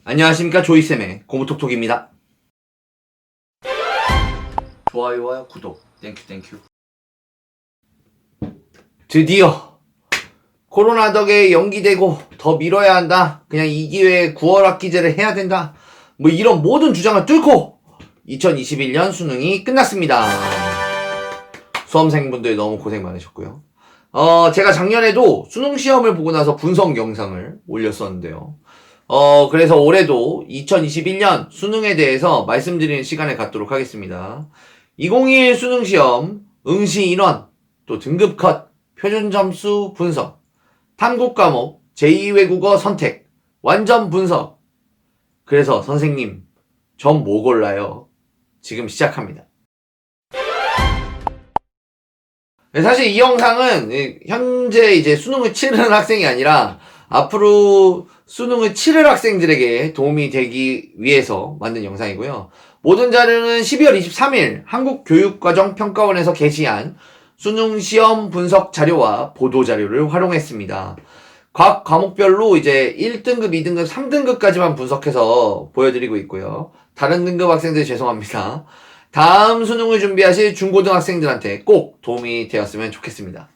안녕하십니까, 조이쌤의 고무톡톡입니다. 좋아요와 구독 땡큐. 드디어 코로나 덕에 연기되고 더 미뤄야 한다, 그냥 이 기회에 9월 학기제를 해야 된다, 뭐 이런 모든 주장을 뚫고 2021년 수능이 끝났습니다. 수험생분들 너무 고생 많으셨고요. 제가 작년에도 수능 시험을 보고 나서 분석 영상을 올렸었는데요. 그래서 올해도 2021년 수능에 대해서 말씀드리는 시간을 갖도록 하겠습니다. 2021 수능 시험, 응시 인원, 또 등급 컷, 표준 점수 분석, 탐구 과목, 제2외국어 선택, 완전 분석. 그래서 선생님, 전 뭐 골라요? 지금 시작합니다. 사실 이 영상은 현재 이제 수능을 치르는 학생이 아니라 앞으로 수능을 치를 학생들에게 도움이 되기 위해서 만든 영상이고요. 모든 자료는 12월 23일 한국교육과정평가원에서 게시한 수능 시험 분석 자료와 보도 자료를 활용했습니다. 각 과목별로 이제 1등급, 2등급, 3등급까지만 분석해서 보여드리고 있고요. 다른 등급 학생들 죄송합니다. 다음 수능을 준비하실 중고등학생들한테 꼭 도움이 되었으면 좋겠습니다.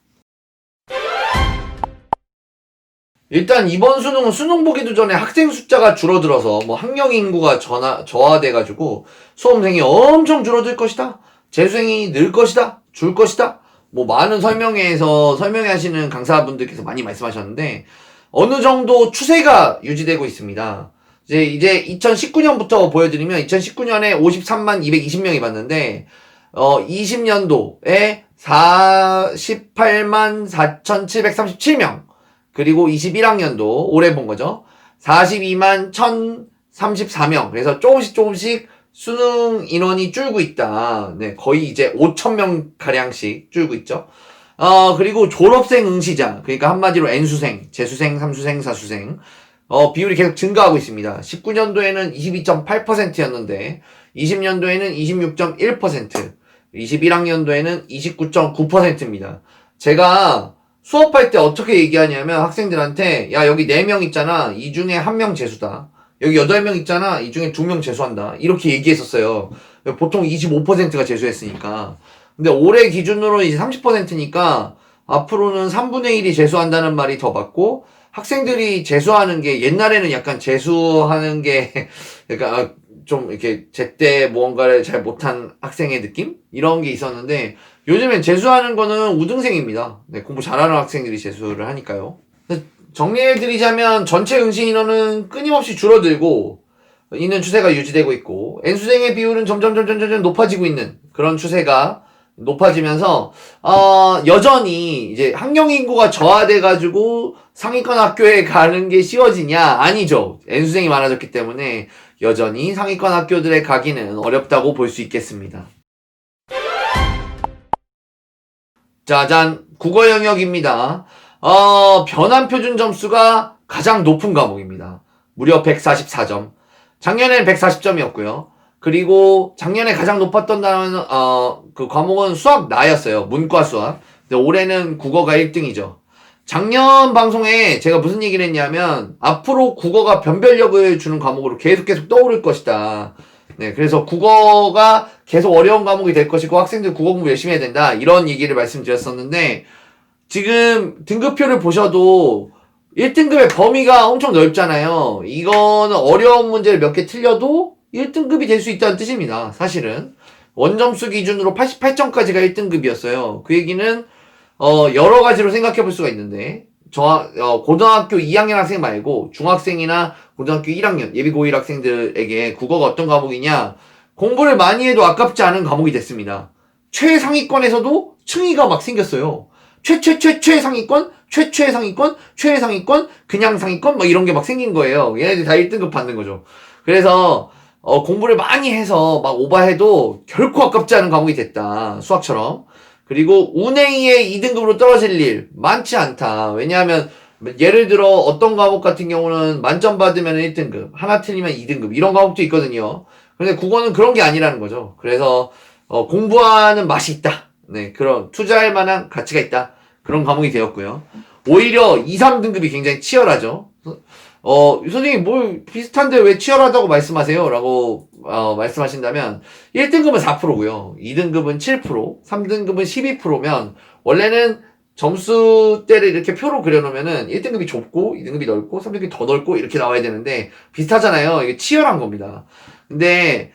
일단 이번 수능은 수능 보기도 전에 학생 숫자가 줄어들어서 뭐 학령 인구가 저하돼가지고 수험생이 엄청 줄어들 것이다, 재수생이 늘 것이다, 줄 것이다, 뭐 많은 설명회에서 설명하시는 강사분들께서 많이 말씀하셨는데 어느 정도 추세가 유지되고 있습니다. 이제 2019년부터 보여드리면 2019년에 53만 220명이 봤는데 20년도에 48만 4,737명, 그리고 21학년도 올해 본 거죠. 42만 1,034명. 그래서 조금씩 수능 인원이 줄고 있다. 네, 거의 이제 5,000명 가량씩 줄고 있죠. 그리고 졸업생 응시자, 그러니까 한마디로 N수생, 재수생, 삼수생, 사수생, 비율이 계속 증가하고 있습니다. 19년도에는 22.8%였는데 20년도에는 26.1%, 21학년도에는 29.9%입니다. 제가 수업할 때 어떻게 얘기하냐면 학생들한테, 야, 여기 4명 있잖아, 이 중에 1명 재수다, 여기 8명 있잖아, 이 중에 2명 재수한다, 이렇게 얘기했었어요. 보통 25%가 재수했으니까. 근데 올해 기준으로 이제 30%니까 앞으로는 3분의 1이 재수한다는 말이 더 맞고, 학생들이 재수하는 게 옛날에는 약간 재수하는 게 약간 좀 이렇게 제때 무언가를 잘 못한 학생의 느낌? 이런 게 있었는데 요즘엔 재수하는 거는 우등생입니다. 네, 공부 잘하는 학생들이 재수를 하니까요. 정리해드리자면 전체 응시 인원은 끊임없이 줄어들고 있는 추세가 유지되고 있고, N수생의 비율은 점점 높아지고 있는 그런 추세가 높아지면서 여전히 이제 학령 인구가 저하돼가지고 상위권 학교에 가는 게 쉬워지냐? 아니죠. N수생이 많아졌기 때문에 여전히 상위권 학교들에 가기는 어렵다고 볼 수 있겠습니다. 짜잔, 국어 영역입니다. 변환 표준 점수가 가장 높은 과목입니다. 무려 144점. 작년에는 140점이었고요. 그리고 작년에 가장 높았던 단어는 그 과목은 수학 나였어요. 문과 수학. 근데 올해는 국어가 1등이죠. 작년 방송에 제가 무슨 얘기를 했냐면 앞으로 국어가 변별력을 주는 과목으로 계속 떠오를 것이다. 네, 그래서 국어가 계속 어려운 과목이 될 것이고 학생들 국어 공부 열심히 해야 된다, 이런 얘기를 말씀드렸었는데 지금 등급표를 보셔도 1등급의 범위가 엄청 넓잖아요. 이거는 어려운 문제를 몇 개 틀려도 1등급이 될 수 있다는 뜻입니다. 사실은 원점수 기준으로 88점까지가 1등급이었어요. 그 얘기는 여러 가지로 생각해 볼 수가 있는데 고등학교 2학년 학생 말고 중학생이나 고등학교 1학년 예비고1 학생들에게 국어가 어떤 과목이냐, 공부를 많이 해도 아깝지 않은 과목이 됐습니다. 최상위권에서도 층위가 막 생겼어요. 최상위권, 최상위권, 최상위권, 그냥 상위권, 막 이런 게 막 생긴 거예요. 얘네들이 다 1등급 받는 거죠. 그래서 공부를 많이 해서 막 오버해도 결코 아깝지 않은 과목이 됐다, 수학처럼. 그리고 운행의 2등급으로 떨어질 일 많지 않다. 왜냐하면 예를 들어 어떤 과목 같은 경우는 만점 받으면 1등급, 하나 틀리면 2등급, 이런 과목도 있거든요. 근데 국어는 그런 게 아니라는 거죠. 그래서 공부하는 맛이 있다, 네, 그런 투자할 만한 가치가 있다, 그런 과목이 되었고요. 오히려 2, 3등급이 굉장히 치열하죠. 선생님 뭘 비슷한데 왜 치열하다고 말씀하세요? 라고 말씀하신다면 1등급은 4%고요. 2등급은 7%, 3등급은 12%면 원래는 점수대를 이렇게 표로 그려놓으면은 1등급이 좁고 2등급이 넓고 3등급이 더 넓고 이렇게 나와야 되는데 비슷하잖아요. 이게 치열한 겁니다. 근데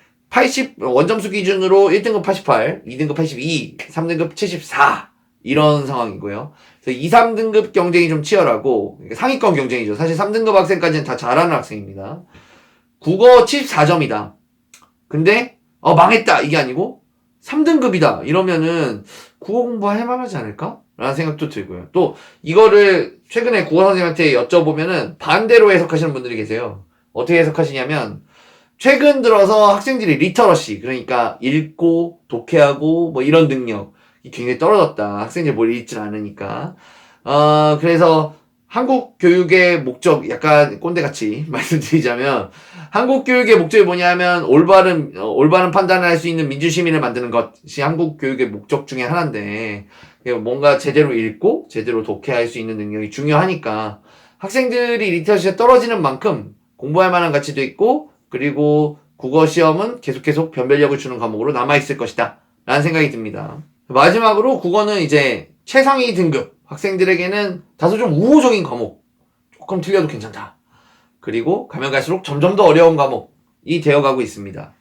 원점수 기준으로 1등급 88, 2등급 82, 3등급 74 이런 상황이고요. 그래서 2, 3등급 경쟁이 좀 치열하고 상위권 경쟁이죠. 사실 3등급 학생까지는 다 잘하는 학생입니다. 국어 74점이다. 근데 망했다 이게 아니고 3등급이다 이러면은 국어 공부할 만하지 않을까? 라는 생각도 들고요. 또 이거를 최근에 국어 선생님한테 여쭤보면은 반대로 해석하시는 분들이 계세요. 어떻게 해석하시냐면 최근 들어서 학생들이 리터러시, 그러니까 읽고 독해하고 뭐 이런 능력이 굉장히 떨어졌다. 학생들이 뭘 읽질 않으니까. 그래서 한국 교육의 목적, 약간 꼰대같이 말씀드리자면 한국 교육의 목적이 뭐냐면 올바른 판단을 할 수 있는 민주시민을 만드는 것이 한국 교육의 목적 중에 하나인데 뭔가 제대로 읽고 제대로 독해할 수 있는 능력이 중요하니까 학생들이 리터러시가 떨어지는 만큼 공부할 만한 가치도 있고 그리고 국어 시험은 계속 변별력을 주는 과목으로 남아있을 것이다 라는 생각이 듭니다. 마지막으로 국어는 이제 최상위 등급 학생들에게는 다소 좀 우호적인 과목, 조금 틀려도 괜찮다. 그리고 가면 갈수록 점점 더 어려운 과목이 되어가고 있습니다.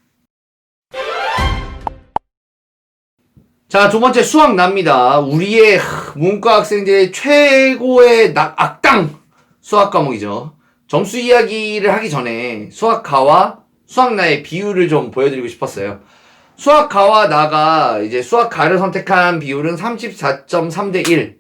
자, 두 번째 수학 납니다. 우리의 문과 학생들의 최고의 악당 수학 과목이죠. 점수 이야기를 하기 전에 수학가와 수학나의 비율을 좀 보여드리고 싶었어요. 수학가와 나가 이제 수학가를 선택한 비율은 34.3대 1,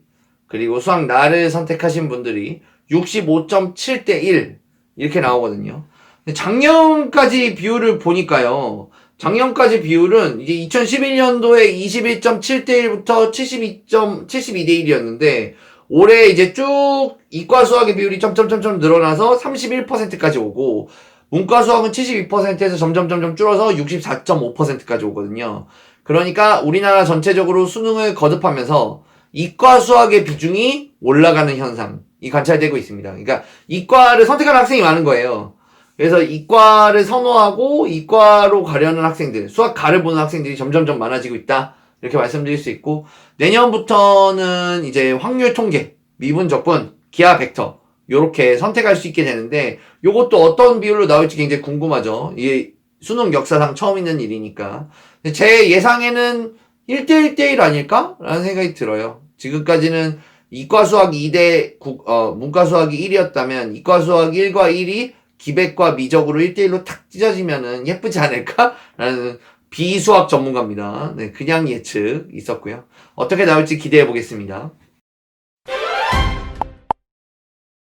그리고 수학나를 선택하신 분들이 65.7대 1 이렇게 나오거든요. 작년까지 비율을 보니까요. 작년까지 비율은 이제 2011년도에 21.7대 1부터 72대 1이었는데 올해 이제 쭉 이과 수학의 비율이 점점점점 늘어나서 31%까지 오고 문과 수학은 72%에서 점점점점 줄어서 64.5%까지 오거든요. 그러니까 우리나라 전체적으로 수능을 거듭하면서 이과 수학의 비중이 올라가는 현상이 관찰되고 있습니다. 그러니까 이과를 선택하는 학생이 많은 거예요. 그래서 이과를 선호하고 이과로 가려는 학생들, 수학가를 보는 학생들이 점점점 많아지고 있다. 이렇게 말씀드릴 수 있고 내년부터는 이제 확률 통계, 미분, 적분, 기하, 벡터 요렇게 선택할 수 있게 되는데 요것도 어떤 비율로 나올지 굉장히 궁금하죠. 이게 수능 역사상 처음 있는 일이니까. 제 예상에는 1대1대1 아닐까? 라는 생각이 들어요. 지금까지는 이과 수학 2대 문과 수학이 1이었다면 이과 수학 1과 1이 기백과 미적으로 1대1로 탁 찢어지면은 예쁘지 않을까? 라는 비수학 전문가입니다. 네, 그냥 예측 있었고요. 어떻게 나올지 기대해 보겠습니다.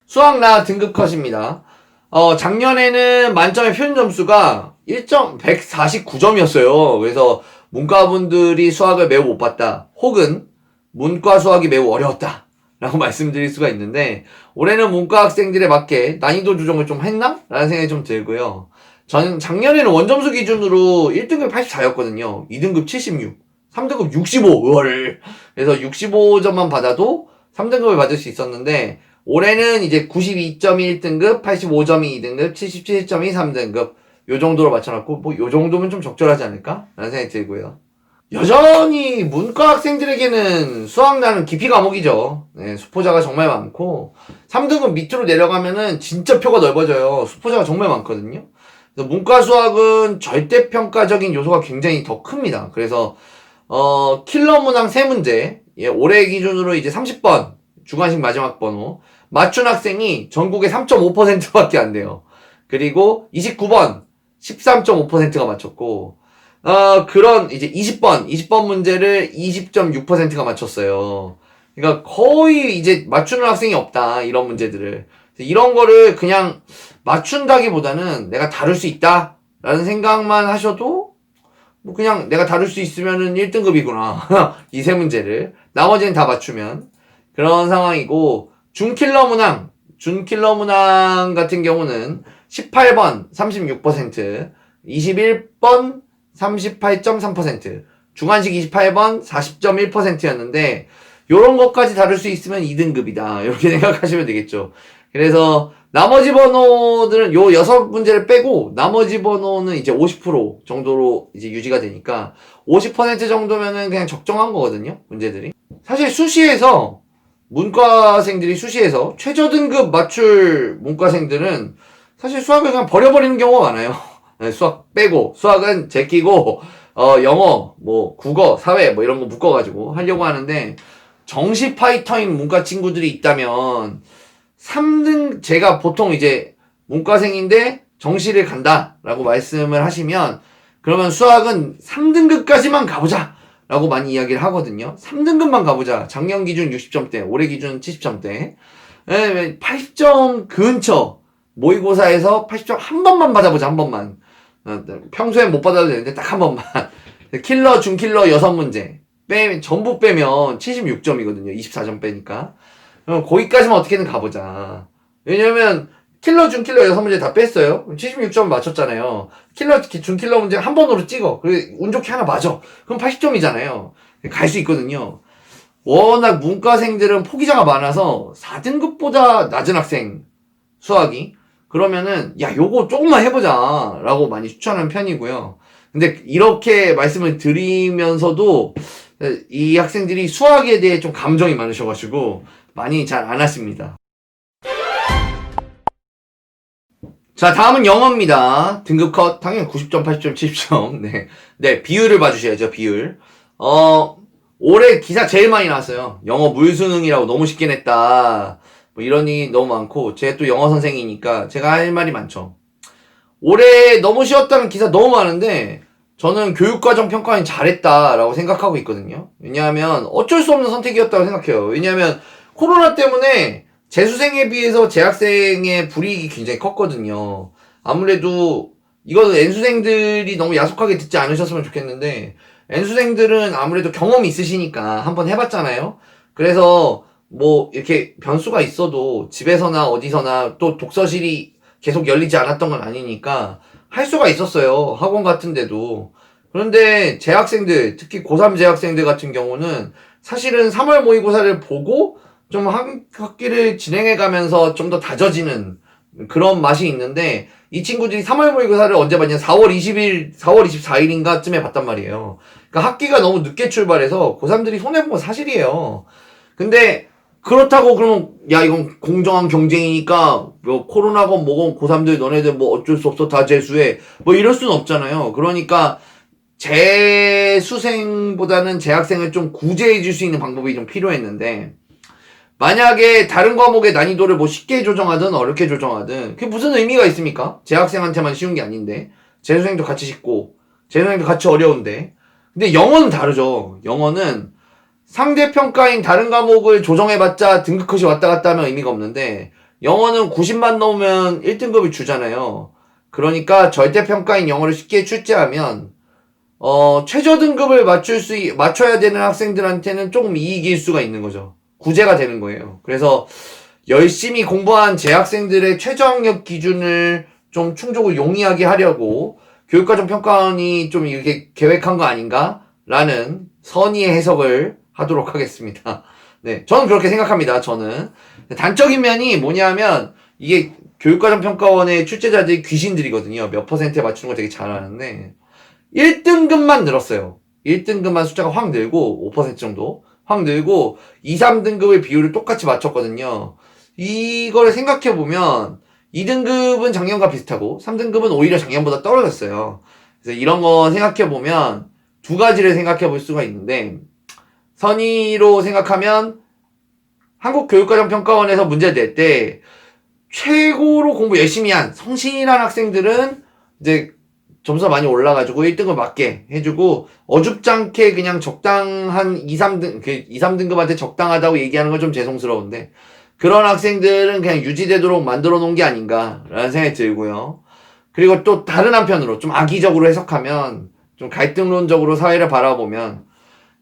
수학나 등급 컷입니다. 작년에는 만점의 표준 점수가 149점이었어요. 그래서 문과분들이 수학을 매우 못 봤다. 혹은 문과 수학이 매우 어려웠다. 라고 말씀드릴 수가 있는데 올해는 문과 학생들에 맞게 난이도 조정을 좀 했나? 라는 생각이 좀 들고요. 저는 작년에는 원점수 기준으로 1등급 84였거든요. 2등급 76, 3등급 65. 그래서 65점만 받아도 3등급을 받을 수 있었는데 올해는 이제 92점이 1등급, 85점이 2등급, 77점이 3등급 요 정도로 맞춰놨고 뭐 요 정도면 좀 적절하지 않을까? 라는 생각이 들고요. 여전히 문과 학생들에게는 수학나는 기피 과목이죠. 네, 수포자가 정말 많고 3등급 밑으로 내려가면은 진짜 표가 넓어져요. 수포자가 정말 많거든요. 그래서 문과 수학은 절대평가적인 요소가 굉장히 더 큽니다. 그래서 킬러 문항 3문제 올해 기준으로 이제 30번 주관식 마지막 번호 맞춘 학생이 전국의 3.5%밖에 안 돼요. 그리고 29번 13.5%가 맞췄고 그런 이제 20번 문제를 20.6%가 맞췄어요. 그러니까 거의 이제 맞추는 학생이 없다. 이런 문제들을. 이런 거를 그냥 맞춘다기보다는 내가 다룰 수 있다. 라는 생각만 하셔도 뭐 그냥 내가 다룰 수 있으면은 1등급이구나. 이 세 문제를. 나머지는 다 맞추면. 그런 상황이고 준킬러 문항 같은 경우는 18번 36%, 21번 38.3%, 주관식 28번 40.1%였는데 요런 것까지 다룰 수 있으면 2등급이다. 이렇게 생각하시면 되겠죠. 그래서 나머지 번호들은 요 6문제를 빼고 나머지 번호는 이제 50% 정도로 이제 유지가 되니까 50% 정도면은 그냥 적정한 거거든요. 문제들이. 사실 수시에서 문과생들이 수시에서 최저 등급 맞출 문과생들은 사실 수학을 그냥 버려버리는 경우가 많아요. 네, 수학 빼고 수학은 제끼고 영어, 뭐 국어, 사회 뭐 이런 거 묶어가지고 하려고 하는데 정시 파이터인 문과 친구들이 있다면 3등 제가 보통 이제 문과생인데 정시를 간다라고 말씀을 하시면 그러면 수학은 3등급까지만 가보자 라고 많이 이야기를 하거든요. 3등급만 가보자. 작년 기준 60점대, 올해 기준 70점대. 80점 근처 모의고사에서 80점 한 번만 받아보자. 한 번만. 평소엔 못 받아도 되는데 딱 한 번만. 킬러, 준킬러 6문제 전부 빼면 76점이거든요. 24점 빼니까. 거기까지만 어떻게든 가보자. 왜냐면 킬러, 준킬러 6문제 다 뺐어요. 76점 맞췄잖아요. 킬러, 준킬러 문제 한 번으로 찍어. 그리고 운 좋게 하나 맞아. 그럼 80점이잖아요. 갈 수 있거든요. 워낙 문과생들은 포기자가 많아서 4등급보다 낮은 학생 수학이 그러면은 야 요거 조금만 해보자 라고 많이 추천하는 편이고요. 근데 이렇게 말씀을 드리면서도 이 학생들이 수학에 대해 좀 감정이 많으셔가지고 많이 잘 안 하십니다. 자, 다음은 영어입니다. 등급 컷, 당연히 90점, 80점, 70점. 네, 비율을 봐주셔야죠, 비율. 올해 기사 제일 많이 나왔어요. 영어 물수능이라고 너무 쉽게 냈다. 뭐 이러니 너무 많고, 제가 또 영어 선생이니까 제가 할 말이 많죠. 올해 너무 쉬웠다는 기사 너무 많은데, 저는 교육과정 평가는 잘했다라고 생각하고 있거든요. 왜냐하면 어쩔 수 없는 선택이었다고 생각해요. 왜냐하면 코로나 때문에 재수생에 비해서 재학생의 불이익이 굉장히 컸거든요. 아무래도 이거는 N수생들이 너무 야속하게 듣지 않으셨으면 좋겠는데 N수생들은 아무래도 경험이 있으시니까 한번 해봤잖아요. 그래서 뭐 이렇게 변수가 있어도 집에서나 어디서나 또 독서실이 계속 열리지 않았던 건 아니니까 할 수가 있었어요. 학원 같은데도. 그런데 재학생들, 특히 고3 재학생들 같은 경우는 사실은 3월 모의고사를 보고 좀 학기를 진행해 가면서 좀 더 다져지는 그런 맛이 있는데 이 친구들이 3월 모의고사를 언제 봤냐? 4월 20일, 4월 24일인가 쯤에 봤단 말이에요. 그러니까 학기가 너무 늦게 출발해서 고3들이 손해본 건 사실이에요. 근데 그렇다고 그러면 야 이건 공정한 경쟁이니까 뭐 코로나건 뭐건 고3들 너네들 뭐 어쩔 수 없어 다 재수해 뭐 이럴 수는 없잖아요. 그러니까 재수생보다는 재학생을 좀 구제해 줄 수 있는 방법이 좀 필요했는데 만약에 다른 과목의 난이도를 뭐 쉽게 조정하든 어렵게 조정하든 그게 무슨 의미가 있습니까? 재학생한테만 쉬운 게 아닌데 재수생도 같이 쉽고 재수생도 같이 어려운데 근데 영어는 다르죠. 영어는 상대평가인 다른 과목을 조정해봤자 등급컷이 왔다 갔다 하면 의미가 없는데 영어는 90만 넘으면 1등급을 주잖아요. 그러니까 절대평가인 영어를 쉽게 출제하면 최저 등급을 맞춰야 되는 학생들한테는 조금 이익일 수가 있는 거죠. 구제가 되는 거예요. 그래서 열심히 공부한 재학생들의 최저학력 기준을 좀 충족을 용이하게 하려고 교육과정 평가원이 좀 이렇게 계획한 거 아닌가라는 선의의 해석을 하도록 하겠습니다. 네, 저는 그렇게 생각합니다. 저는 단적인 면이 뭐냐면 이게 교육과정 평가원의 출제자들이 귀신들이거든요. 몇 퍼센트에 맞추는 걸 되게 잘하는데 1등급만 늘었어요. 1등급만 숫자가 확 늘고 5% 정도 확 늘고 2, 3등급의 비율을 똑같이 맞췄거든요. 이걸 생각해보면 2등급은 작년과 비슷하고 3등급은 오히려 작년보다 떨어졌어요. 그래서 이런 거 생각해보면 두 가지를 생각해볼 수가 있는데 선의로 생각하면 한국교육과정평가원에서 문제 낼 때 최고로 공부 열심히 한 성실한 학생들은 이제 점수가 많이 올라가지고 1등을 맞게 해주고 어줍잖게 그냥 적당한 2, 3등급한테 적당하다고 얘기하는 건 좀 죄송스러운데 그런 학생들은 그냥 유지되도록 만들어 놓은 게 아닌가라는 생각이 들고요. 그리고 또 다른 한편으로 좀 악의적으로 해석하면 좀 갈등론적으로 사회를 바라보면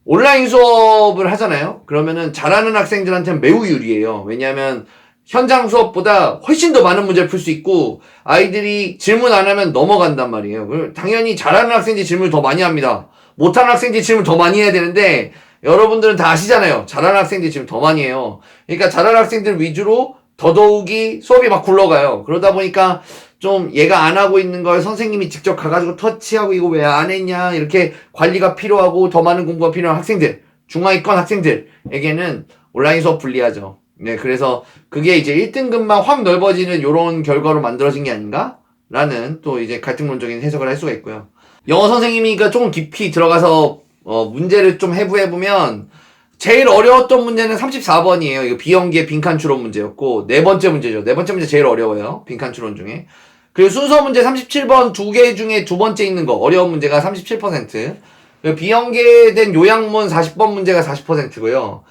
온라인 수업을 하잖아요. 그러면은 잘하는 학생들한테는 매우 유리해요. 왜냐하면 현장 수업보다 훨씬 더 많은 문제를 풀 수 있고 아이들이 질문 안 하면 넘어간단 말이에요. 당연히 잘하는 학생들이 질문을 더 많이 합니다. 못하는 학생들이 질문 더 많이 해야 되는데 여러분들은 다 아시잖아요. 잘하는 학생들이 질문 더 많이 해요. 그러니까 잘하는 학생들 위주로 더더욱이 수업이 막 굴러가요. 그러다 보니까 좀 얘가 안 하고 있는 걸 선생님이 직접 가가지고 터치하고 이거 왜 안 했냐 이렇게 관리가 필요하고 더 많은 공부가 필요한 학생들, 중하위권 학생들에게는 온라인 수업 불리하죠. 네, 그래서 그게 이제 1등급만 확 넓어지는 요런 결과로 만들어진 게 아닌가? 라는 또 이제 갈등론적인 해석을 할 수가 있고요. 영어 선생님이니까 조금 깊이 들어가서 문제를 좀 해부해보면 제일 어려웠던 문제는 34번이에요. 이거 비연기의 빈칸 추론 문제였고 네 번째 문제죠. 네 번째 문제 제일 어려워요. 빈칸 추론 중에. 그리고 순서 문제 37번 두 개 중에 두 번째 있는 거 어려운 문제가 37%. 비연계된 요약문 40번 문제가 40%고요.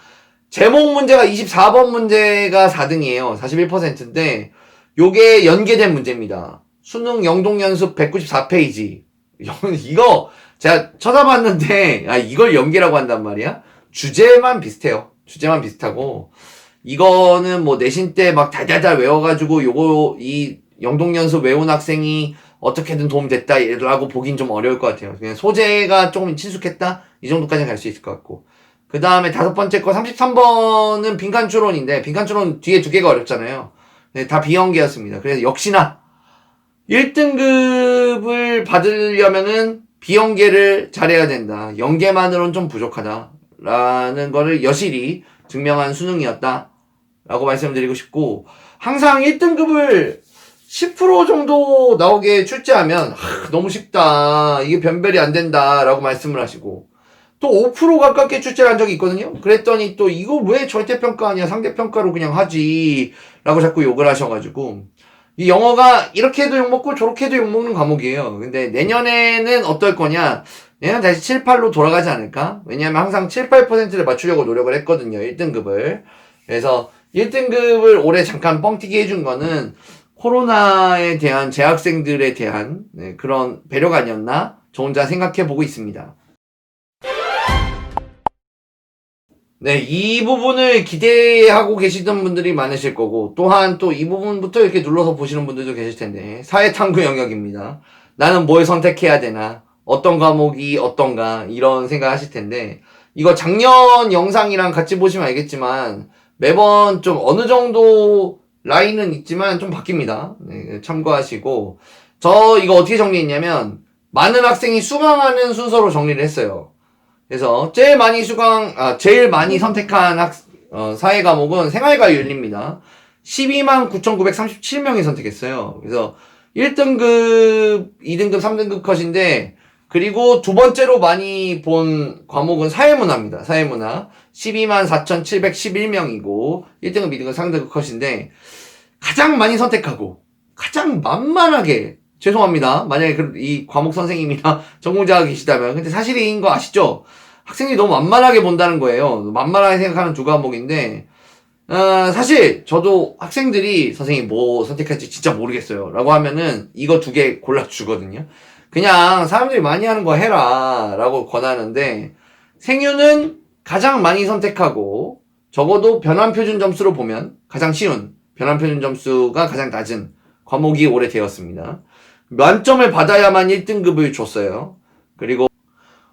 제목 문제가 24번 문제가 4등이에요. 41%인데 요게 연계된 문제입니다. 수능 영동연습 194페이지. 이거 제가 쳐다봤는데 이걸 연계라고 한단 말이야? 주제만 비슷해요. 주제만 비슷하고 이거는 뭐 내신 때 막 달달달 외워가지고 요거 이 영동연습 외운 학생이 어떻게든 도움됐다라고 보긴 좀 어려울 것 같아요. 그냥 소재가 조금 친숙했다? 이 정도까지는 갈 수 있을 것 같고. 그 다음에 다섯 번째 거 33번은 빈칸 추론인데 빈칸 추론 뒤에 두 개가 어렵잖아요. 네, 다 비연계였습니다. 그래서 역시나 1등급을 받으려면은 비연계를 잘해야 된다. 연계만으로는 좀 부족하다라는 거를 여실히 증명한 수능이었다 라고 말씀드리고 싶고, 항상 1등급을 10% 정도 나오게 출제하면 너무 쉽다, 이게 변별이 안 된다 라고 말씀을 하시고, 또 5% 가깝게 출제를 한 적이 있거든요. 그랬더니 또 이거 왜 절대평가 아니야, 상대평가로 그냥 하지 라고 자꾸 욕을 하셔가지고, 이 영어가 이렇게도 욕먹고 저렇게도 욕먹는 과목이에요. 근데 내년에는 어떨 거냐, 내년 다시 7, 8로 돌아가지 않을까? 왜냐하면 항상 7, 8%를 맞추려고 노력을 했거든요, 1등급을. 그래서 1등급을 올해 잠깐 뻥튀기 해준 거는 코로나에 대한 재학생들에 대한 그런 배려가 아니었나 저 혼자 생각해보고 있습니다. 네, 이 부분을 기대하고 계시던 분들이 많으실 거고, 또한 또 이 부분부터 이렇게 눌러서 보시는 분들도 계실 텐데, 사회탐구 영역입니다. 나는 뭘 선택해야 되나, 어떤 과목이 어떤가, 이런 생각 하실 텐데, 이거 작년 영상이랑 같이 보시면 알겠지만, 매번 좀 어느 정도 라인은 있지만 좀 바뀝니다. 네, 참고하시고, 저 이거 어떻게 정리했냐면, 많은 학생이 수강하는 순서로 정리를 했어요. 그래서 제일 많이 선택한 사회 과목은 생활과 윤리입니다. 12만 9,937명이 선택했어요. 그래서 1등급, 2등급, 3등급 컷인데, 그리고 두 번째로 많이 본 과목은 사회문화입니다. 사회문화. 12만 4,711명이고, 1등급, 2등급, 3등급 컷인데, 가장 많이 선택하고, 가장 만만하게, 죄송합니다. 만약에 이 과목 선생님이나 전공자가 계시다면. 근데 사실인 거 아시죠? 학생들이 너무 만만하게 본다는 거예요. 만만하게 생각하는 두 과목인데, 사실 저도 학생들이 선생님 뭐 선택할지 진짜 모르겠어요 라고 하면은 이거 두 개 골라주거든요. 그냥 사람들이 많이 하는 거 해라 라고 권하는데, 생유는 가장 많이 선택하고 적어도 변환표준 점수로 보면 가장 쉬운, 변환표준 점수가 가장 낮은 과목이 올해 되었습니다. 만점을 받아야만 1등급을 줬어요. 그리고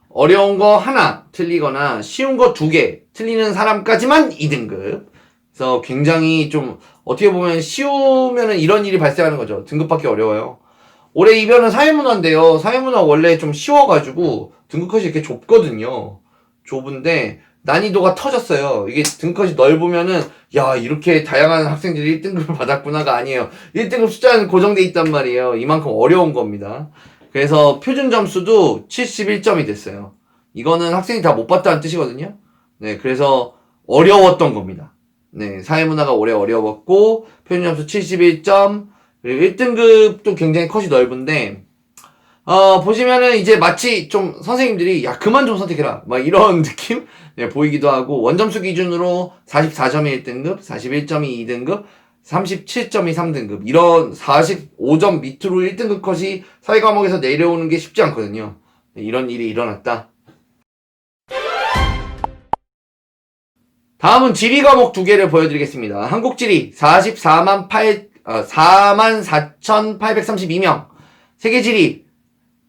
어려운 거 하나 틀리거나 쉬운 거 두 개 틀리는 사람까지만 2등급. 그래서 굉장히 좀 어떻게 보면 쉬우면은 이런 일이 발생하는 거죠. 등급받기 어려워요. 올해 이별은 사회문화인데요. 사회문화 원래 좀 쉬워가지고 등급컷이 이렇게 좁거든요. 좁은데 난이도가 터졌어요. 이게 등급컷이 넓으면은 야, 이렇게 다양한 학생들이 1등급을 받았구나가 아니에요. 1등급 숫자는 고정돼 있단 말이에요. 이만큼 어려운 겁니다. 그래서 표준 점수도 71점이 됐어요. 이거는 학생이 다 못 봤다는 뜻이거든요. 네, 그래서 어려웠던 겁니다. 네, 사회문화가 올해 어려웠고, 표준 점수 71점, 그리고 1등급도 굉장히 컷이 넓은데, 보시면은 이제 마치 좀 선생님들이 야, 그만 좀 선택해라, 막 이런 느낌? 네, 보이기도 하고, 원점수 기준으로 44점이 1등급, 41점이 2등급, 37점이 3등급, 이런 45점 밑으로 1등급 컷이 사회 과목에서 내려오는 게 쉽지 않거든요. 네, 이런 일이 일어났다. 다음은 지리 과목 두 개를 보여드리겠습니다. 한국지리 44,832명, 세계지리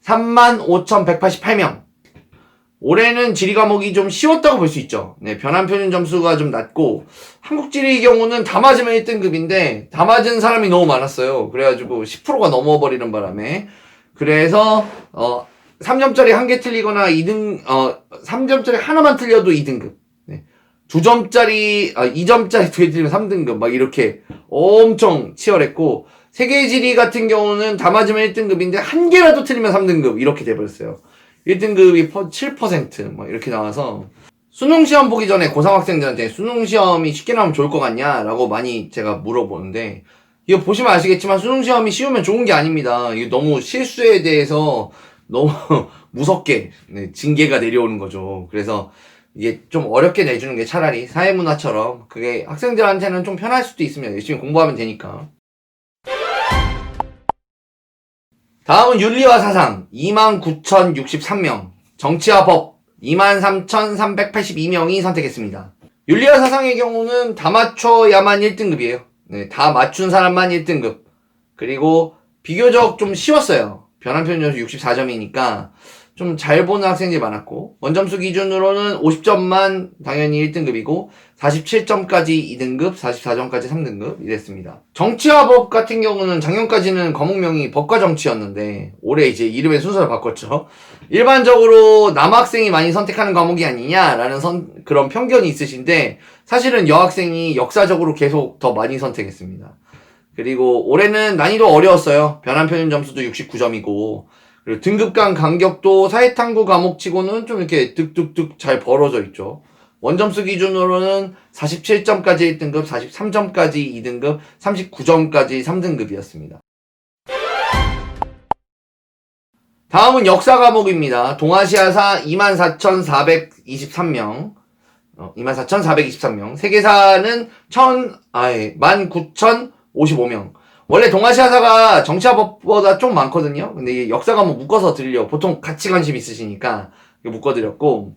35,188명, 올해는 지리 과목이 좀 쉬웠다고 볼 수 있죠. 네, 변환 표준 점수가 좀 낮고, 한국지리의 경우는 다 맞으면 1등급인데, 다 맞은 사람이 너무 많았어요. 그래가지고 10%가 넘어버리는 바람에. 그래서, 3점짜리 한 개 틀리거나 3점짜리 하나만 틀려도 2등급. 네. 2점짜리 두 개 틀리면 3등급. 막 이렇게 엄청 치열했고, 세계지리 같은 경우는 다 맞으면 1등급인데, 한 개라도 틀리면 3등급. 이렇게 돼버렸어요. 1등급이 7%, 막 이렇게 나와서, 수능시험 보기 전에 고3 학생들한테 수능시험이 쉽게 나오면 좋을 것 같냐? 라고 많이 제가 물어보는데, 이거 보시면 아시겠지만 수능시험이 쉬우면 좋은 게 아닙니다. 이거 너무 실수에 대해서 너무 무섭게 징계가 내려오는 거죠. 그래서 이게 좀 어렵게 내주는 게 차라리 사회문화처럼 그게 학생들한테는 좀 편할 수도 있습니다. 열심히 공부하면 되니까. 다음은 윤리와 사상 29,063명, 정치와 법 23,382명이 선택했습니다. 윤리와 사상의 경우는 다 맞춰야만 1등급이에요. 네, 다 맞춘 사람만 1등급. 그리고 비교적 좀 쉬웠어요. 변환 표준 점수 64점이니까 좀 잘 보는 학생들이 많았고, 원점수 기준으로는 50점만 당연히 1등급이고 47점까지 2등급, 44점까지 3등급 이랬습니다. 정치와 법 같은 경우는 작년까지는 과목명이 법과 정치였는데 올해 이제 이름의 순서를 바꿨죠. 일반적으로 남학생이 많이 선택하는 과목이 아니냐라는 그런 편견이 있으신데, 사실은 여학생이 역사적으로 계속 더 많이 선택했습니다. 그리고 올해는 난이도 어려웠어요. 변환 표준 점수도 69점이고, 그리고 등급 간 간격도 사회탐구 과목치고는 좀 이렇게 득득득 잘 벌어져 있죠. 원점수 기준으로는 47점까지 1등급, 43점까지 2등급, 39점까지 3등급이었습니다. 다음은 역사 과목입니다. 동아시아사 24,423명. 24,423명. 세계사는 19,055명. 원래 동아시아사가 정치화법보다 좀 많거든요. 근데 이게 역사 과목 묶어서 드리려고, 보통 같이 관심 있으시니까 묶어드렸고,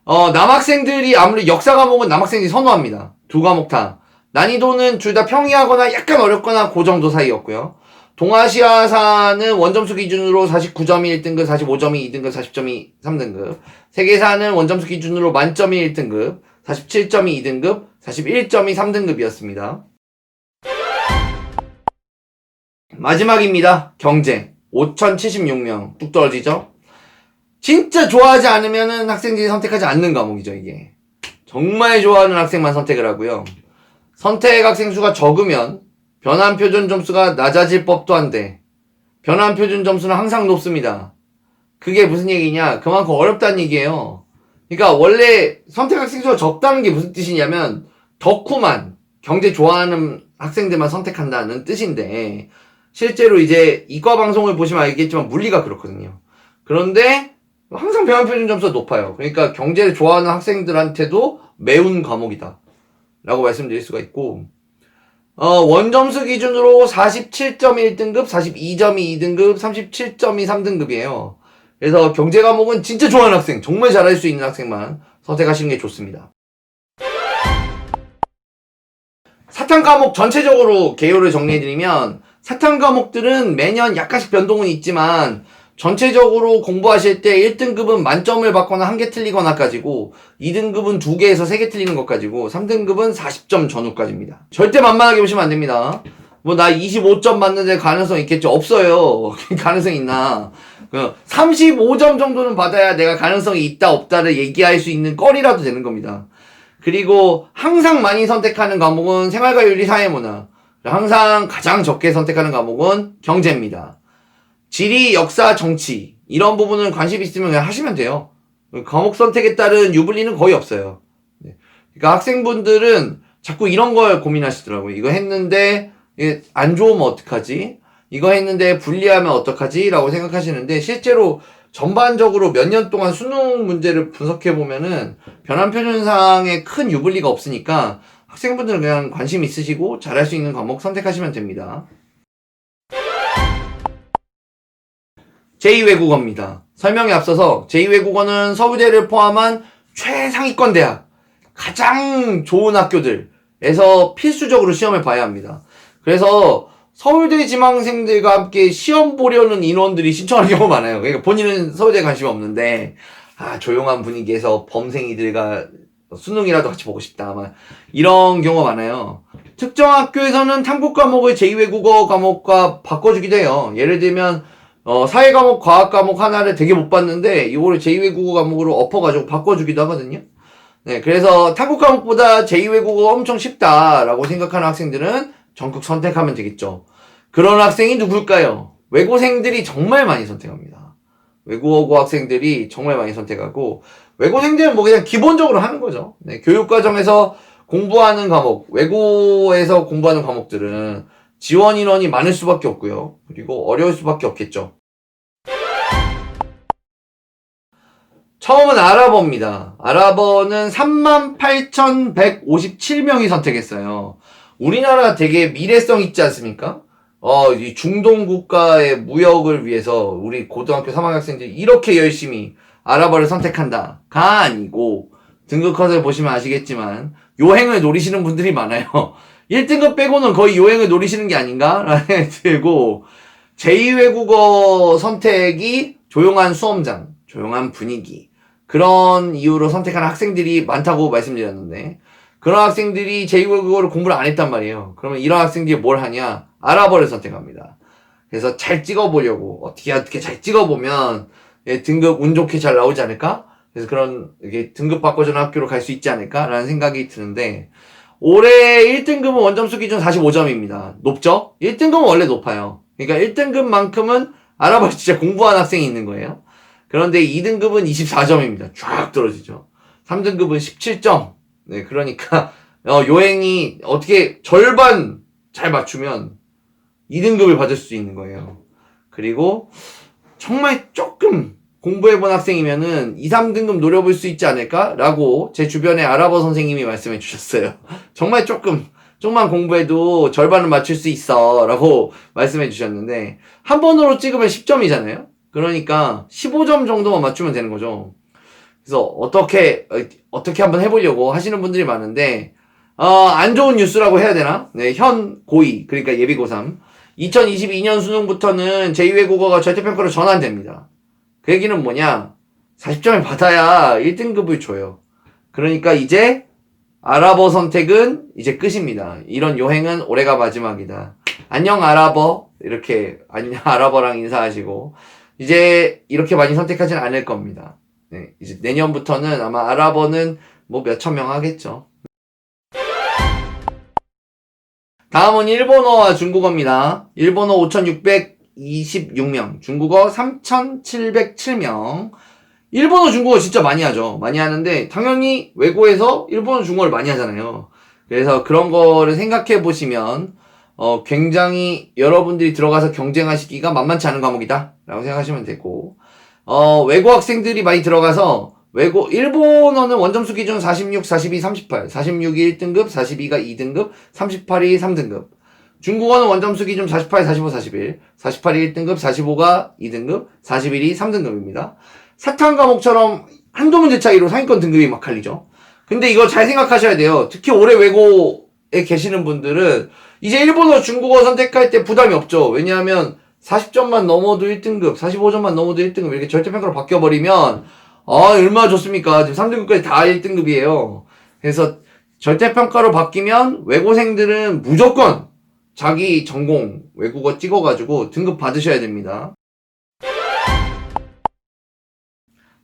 남학생들이 아무리 역사 과목은 남학생들이 선호합니다. 두 과목 다. 난이도는 둘 다 평이하거나 약간 어렵거나 그 정도 사이였고요. 동아시아사는 원점수 기준으로 49점이 1등급, 45점이 2등급, 40점이 3등급. 세계사는 원점수 기준으로 만점이 1등급, 47점이 2등급, 41점이 3등급이었습니다. 마지막입니다. 경제 5,076명. 뚝 떨어지죠? 진짜 좋아하지 않으면은 학생들이 선택하지 않는 과목이죠, 이게. 정말 좋아하는 학생만 선택을 하고요. 선택 학생 수가 적으면 변환 표준 점수가 낮아질 법도 한데, 변환 표준 점수는 항상 높습니다. 그게 무슨 얘기냐? 그만큼 어렵다는 얘기예요. 그러니까 원래 선택 학생 수가 적다는 게 무슨 뜻이냐면, 덕후만, 경제 좋아하는 학생들만 선택한다는 뜻인데, 실제로 이제 이과 방송을 보시면 알겠지만 물리가 그렇거든요. 그런데 항상 변환 표준 점수가 높아요. 그러니까 경제를 좋아하는 학생들한테도 매운 과목이다 라고 말씀드릴 수가 있고, 원점수 기준으로 47점이 1등급, 42점이 2등급, 37점이 3등급이에요. 그래서 경제 과목은 진짜 좋아하는 학생, 정말 잘할 수 있는 학생만 선택하시는 게 좋습니다. 사탐 과목 전체적으로 개요를 정리해드리면, 사탐 과목들은 매년 약간씩 변동은 있지만 전체적으로 공부하실 때 1등급은 만점을 받거나 한 개 틀리거나까지고, 2등급은 2개에서 3개 틀리는 것까지고, 3등급은 40점 전후까지입니다. 절대 만만하게 보시면 안 됩니다. 뭐 나 25점 맞는데 가능성 있겠죠? 없어요. 가능성 있나? 35점 정도는 받아야 내가 가능성이 있다 없다를 얘기할 수 있는 거리라도 되는 겁니다. 그리고 항상 많이 선택하는 과목은 생활과 윤리, 사회문화. 항상 가장 적게 선택하는 과목은 경제입니다. 지리, 역사, 정치 이런 부분은 관심 있으면 그냥 하시면 돼요. 과목 선택에 따른 유불리는 거의 없어요. 그러니까 학생분들은 자꾸 이런 걸 고민하시더라고요. 이거 했는데 안 좋으면 어떡하지? 이거 했는데 불리하면 어떡하지? 라고 생각하시는데, 실제로 전반적으로 몇 년 동안 수능 문제를 분석해보면은 변환 표준상에 큰 유불리가 없으니까 학생분들은 그냥 관심 있으시고 잘할 수 있는 과목 선택하시면 됩니다. 제2외국어입니다. 설명에 앞서서 제2외국어는 서울대를 포함한 최상위권 대학, 가장 좋은 학교들에서 필수적으로 시험을 봐야 합니다. 그래서 서울대 지망생들과 함께 시험 보려는 인원들이 신청하는 경우가 많아요. 그러니까 본인은 서울대에 관심이 없는데 조용한 분위기에서 범생이들과 수능이라도 같이 보고 싶다. 아마 이런 경우가 많아요. 특정 학교에서는 탐구 과목을 제2외국어 과목과 바꿔주기도 해요. 예를 들면 사회 과목, 과학 과목 하나를 되게 못 봤는데 이거를 제2외국어 과목으로 엎어가지고 바꿔주기도 하거든요. 네, 그래서 탐구 과목보다 제2외국어가 엄청 쉽다라고 생각하는 학생들은 전국 선택하면 되겠죠. 그런 학생이 누굴까요? 외고생들이 정말 많이 선택합니다. 외국어 학생들이 정말 많이 선택하고, 외고생들은 뭐 그냥 기본적으로 하는 거죠. 네, 교육과정에서 공부하는 과목, 외고에서 공부하는 과목들은 지원 인원이 많을 수밖에 없고요. 그리고 어려울 수밖에 없겠죠. 처음은 아랍어입니다. 아랍어는 38,157명이 선택했어요. 우리나라 되게 미래성 있지 않습니까? 이 중동 국가의 무역을 위해서 우리 고등학교 3학년 학생들이 이렇게 열심히 아랍어를 선택한다가 아니고, 등급컷을 보시면 아시겠지만 요행을 노리시는 분들이 많아요. 1등급 빼고는 거의 요행을 노리시는 게 아닌가? 라는 생각이 들고, 제2외국어 선택이 조용한 수험장, 조용한 분위기, 그런 이유로 선택하는 학생들이 많다고 말씀드렸는데, 그런 학생들이 제2외국어를 공부를 안 했단 말이에요. 그러면 이런 학생들이 뭘 하냐? 아랍어를 선택합니다. 그래서 잘 찍어보려고, 어떻게 잘 찍어보면 등급 운 좋게 잘 나오지 않을까? 그래서 그런 이렇게 등급 바꿔주는 학교로 갈 수 있지 않을까라는 생각이 드는데, 올해 1등급은 원점수 기준 45점입니다. 높죠? 1등급은 원래 높아요. 그러니까 1등급만큼은 아랍어를 진짜 공부한 학생이 있는 거예요. 그런데 2등급은 24점입니다. 쫙 떨어지죠. 3등급은 17점. 네, 그러니까 요행이 어떻게 절반 잘 맞추면 2등급을 받을 수 있는 거예요. 그리고 정말 조금 공부해본 학생이면은 2, 3등급 노려볼 수 있지 않을까라고 제 주변에 아랍어 선생님이 말씀해 주셨어요. 정말 조금만 공부해도 절반은 맞출 수 있어 라고 말씀해 주셨는데, 한 번으로 찍으면 10점이잖아요. 그러니까 15점 정도만 맞추면 되는 거죠. 그래서 어떻게 한번 해보려고 하시는 분들이 많은데, 안 좋은 뉴스라고 해야 되나? 네, 현 고2, 그러니까 예비 고3. 2022년 수능부터는 제2외국어가 절대평가로 전환됩니다. 그 얘기는 뭐냐? 40점을 받아야 1등급을 줘요. 그러니까 이제 아랍어 선택은 이제 끝입니다. 이런 요행은 올해가 마지막이다. 안녕 아랍어. 이렇게 안녕 아랍어랑 인사하시고 이제 이렇게 많이 선택하진 않을 겁니다. 네, 이제 내년부터는 아마 아랍어는 뭐 몇천 명 하겠죠. 다음은 일본어와 중국어입니다. 일본어 5,626명, 중국어 3,707명. 일본어, 중국어 진짜 많이 하죠. 많이 하는데 당연히 외고에서 일본어, 중국어를 많이 하잖아요. 그래서 그런 거를 생각해 보시면 굉장히 여러분들이 들어가서 경쟁하시기가 만만치 않은 과목이다 라고 생각하시면 되고, 외고 학생들이 많이 들어가서 일본어는 원점수 기준 46, 42, 38. 46이 1등급, 42가 2등급, 38이 3등급. 중국어는 원점수 기준 48, 45, 41. 48이 1등급, 45가 2등급, 41이 3등급입니다. 사탕 과목처럼 한두 문제 차이로 상위권 등급이 막 갈리죠. 근데 이거 잘 생각하셔야 돼요. 특히 올해 외고에 계시는 분들은 이제 일본어, 중국어 선택할 때 부담이 없죠. 왜냐하면 40점만 넘어도 1등급, 45점만 넘어도 1등급 이렇게 절대평가로 바뀌어버리면 얼마나 좋습니까? 지금 3등급까지 다 1등급이에요. 그래서 절대평가로 바뀌면 외고생들은 무조건 자기 전공 외국어 찍어가지고 등급 받으셔야 됩니다.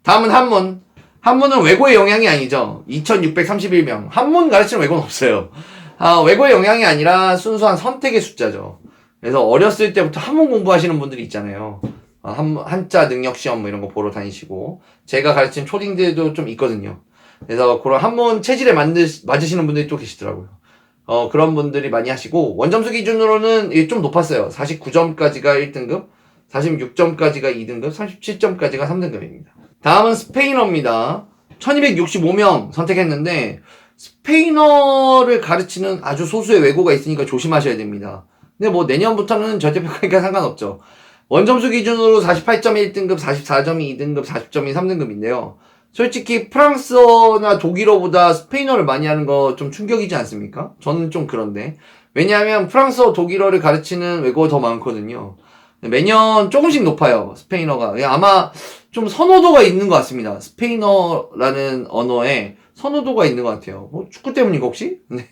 다음은 한문. 한문은 외고의 영향이 아니죠. 2631명. 한문 가르치는 외고는 없어요. 외고의 영향이 아니라 순수한 선택의 숫자죠. 그래서 어렸을 때부터 한문 공부하시는 분들이 있잖아요. 한자 능력 시험 뭐 이런 거 보러 다니시고, 제가 가르친 초딩들도 좀 있거든요. 그래서 그런 한문 체질에 맞으시는 분들이 또 계시더라고요. 그런 분들이 많이 하시고, 원점수 기준으로는 이게 좀 높았어요. 49점까지가 1등급, 46점까지가 2등급, 37점까지가 3등급입니다. 다음은 스페인어입니다. 1265명 선택했는데, 스페인어를 가르치는 아주 소수의 외고가 있으니까 조심하셔야 됩니다. 근데 뭐 내년부터는 절대평가니까 상관없죠. 원점수 기준으로 48점이 1등급, 44점이 2등급, 40점이 3등급인데요. 솔직히 프랑스어나 독일어보다 스페인어를 많이 하는 거 좀 충격이지 않습니까? 저는 좀 그런데. 왜냐하면 프랑스어, 독일어를 가르치는 외국어 더 많거든요. 매년 조금씩 높아요, 스페인어가. 아마 좀 선호도가 있는 것 같습니다. 스페인어라는 언어에 선호도가 있는 것 같아요. 뭐 축구 때문인가 혹시? 네.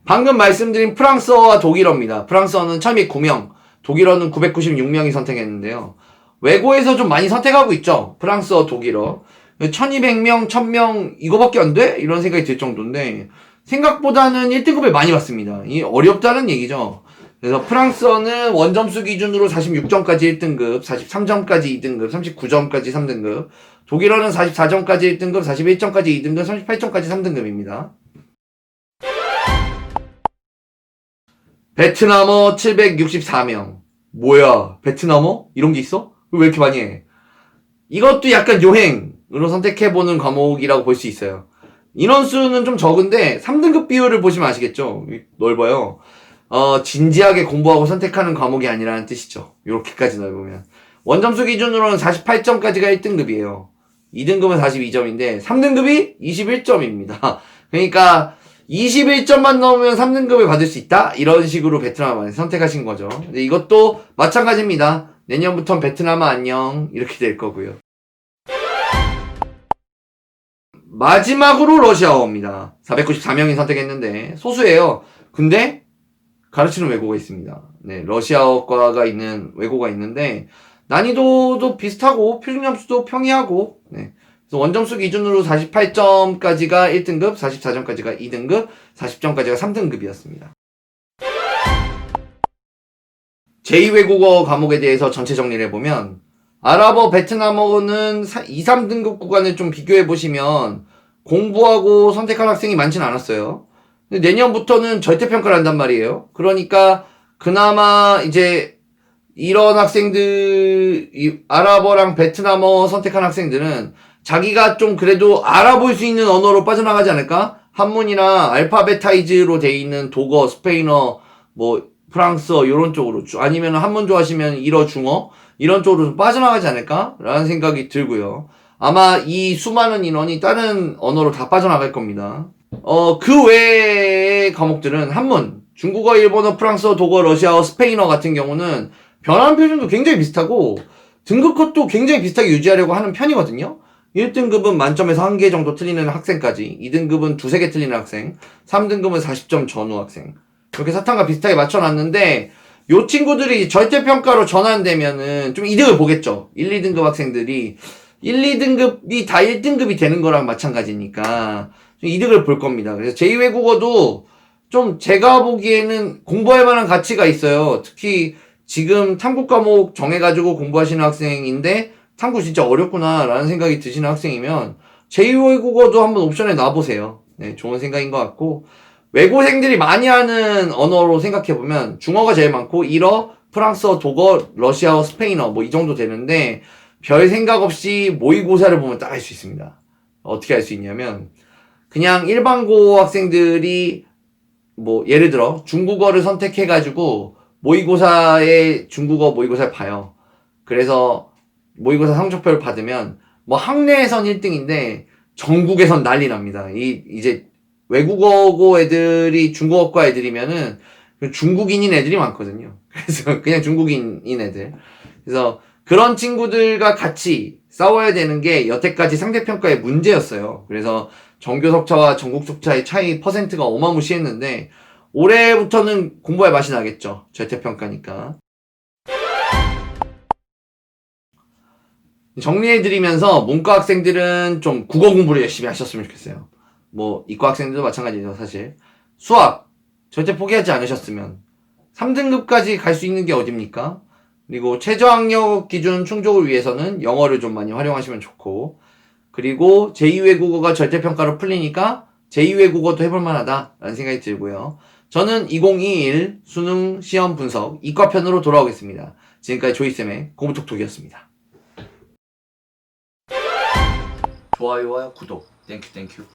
방금 말씀드린 프랑스어와 독일어입니다. 프랑스어는 1009명, 독일어는 996명이 선택했는데요. 외고에서 좀 많이 선택하고 있죠. 프랑스어, 독일어. 1200명, 1000명 이거밖에 안 돼? 이런 생각이 들 정도인데 생각보다는 1등급을 많이 받습니다. 이 어렵다는 얘기죠. 그래서 프랑스어는 원점수 기준으로 46점까지 1등급, 43점까지 2등급, 39점까지 3등급. 독일어는 44점까지 1등급, 41점까지 2등급, 38점까지 3등급입니다. 베트남어 764명. 뭐야, 베트남어? 이런 게 있어? 왜 이렇게 많이 해? 이것도 약간 요행으로 선택해보는 과목이라고 볼 수 있어요. 인원수는 좀 적은데 3등급 비율을 보시면 아시겠죠? 넓어요. 진지하게 공부하고 선택하는 과목이 아니라는 뜻이죠. 이렇게까지 넓으면. 원점수 기준으로는 48점까지가 1등급이에요. 2등급은 42점인데 3등급이 21점입니다. 그러니까 21점만 넣으면 3등급을 받을 수 있다? 이런 식으로 베트남을 선택하신 거죠. 근데 이것도 마찬가지입니다. 내년부터는 베트남 안녕 이렇게 될 거고요. 마지막으로 러시아어입니다. 494명이 선택했는데 소수예요. 근데 가르치는 외고가 있습니다. 네, 러시아어과가 있는 외고가 있는데 난이도도 비슷하고 표준 점수도 평이하고 네. 그래서 원점수 기준으로 48점까지가 1등급, 44점까지가 2등급, 40점까지가 3등급이었습니다. 제2외국어 과목에 대해서 전체 정리를 해보면 아랍어, 베트남어는 2, 3등급 구간을 좀 비교해보시면 공부하고 선택한 학생이 많지는 않았어요. 근데 내년부터는 절대평가를 한단 말이에요. 그러니까 그나마 이제 이런 학생들, 아랍어랑 베트남어 선택한 학생들은 자기가 좀 그래도 알아볼 수 있는 언어로 빠져나가지 않을까? 한문이나 알파벳타이즈로 돼 있는 독어, 스페인어, 뭐 프랑스어 이런 쪽으로 아니면 한문 좋아하시면 일어, 중어 이런 쪽으로 좀 빠져나가지 않을까? 라는 생각이 들고요. 아마 이 수많은 인원이 다른 언어로 다 빠져나갈 겁니다. 그 외의 과목들은 한문, 중국어, 일본어, 프랑스어, 독어, 러시아어, 스페인어 같은 경우는 변환 표준도 굉장히 비슷하고 등급컷도 굉장히 비슷하게 유지하려고 하는 편이거든요. 1등급은 만점에서 1개 정도 틀리는 학생까지, 2등급은 2~3개 틀리는 학생, 3등급은 40점 전후 학생. 이렇게 사탕과 비슷하게 맞춰놨는데 요 친구들이 절대평가로 전환되면은 좀 이득을 보겠죠. 1, 2등급 학생들이 1, 2등급이 다 1등급이 되는 거랑 마찬가지니까 좀 이득을 볼 겁니다. 그래서 제2외국어도 좀 제가 보기에는 공부할 만한 가치가 있어요. 특히 지금 탐구 과목 정해가지고 공부하시는 학생인데 탐구 진짜 어렵구나 라는 생각이 드시는 학생이면 제2외국어도 한번 옵션에 놔보세요. 네, 좋은 생각인 것 같고 외고생들이 많이 하는 언어로 생각해보면 중어가 제일 많고 일어, 프랑스어, 독어, 러시아어, 스페인어 뭐 이 정도 되는데 별 생각 없이 모의고사를 보면 딱 할 수 있습니다. 어떻게 할 수 있냐면 그냥 일반고 학생들이 뭐 예를 들어 중국어를 선택해가지고 모의고사에 중국어 모의고사를 봐요. 그래서 모의고사 성적표를 받으면 뭐 학내에선 1등인데 전국에선 난리 납니다. 이제 외국어고 애들이 중국어과 애들이면은 중국인인 애들이 많거든요. 그래서 그냥 중국인인 애들. 그래서 그런 친구들과 같이 싸워야 되는 게 여태까지 상대평가의 문제였어요. 그래서 정교석차와 전국속차의 차이 퍼센트가 어마무시했는데 올해부터는 공부할 맛이 나겠죠. 절대평가니까. 정리해드리면서 문과 학생들은 좀 국어 공부를 열심히 하셨으면 좋겠어요. 뭐 이과 학생들도 마찬가지죠. 사실 수학 절대 포기하지 않으셨으면 3등급까지 갈 수 있는 게 어딥니까? 그리고 최저학력 기준 충족을 위해서는 영어를 좀 많이 활용하시면 좋고 그리고 제2외국어가 절대평가로 풀리니까 제2외국어도 해볼 만하다라는 생각이 들고요. 저는 2021 수능 시험 분석 이과편으로 돌아오겠습니다. 지금까지 조이쌤의 공부톡톡이었습니다. 좋아요와 구독 땡큐.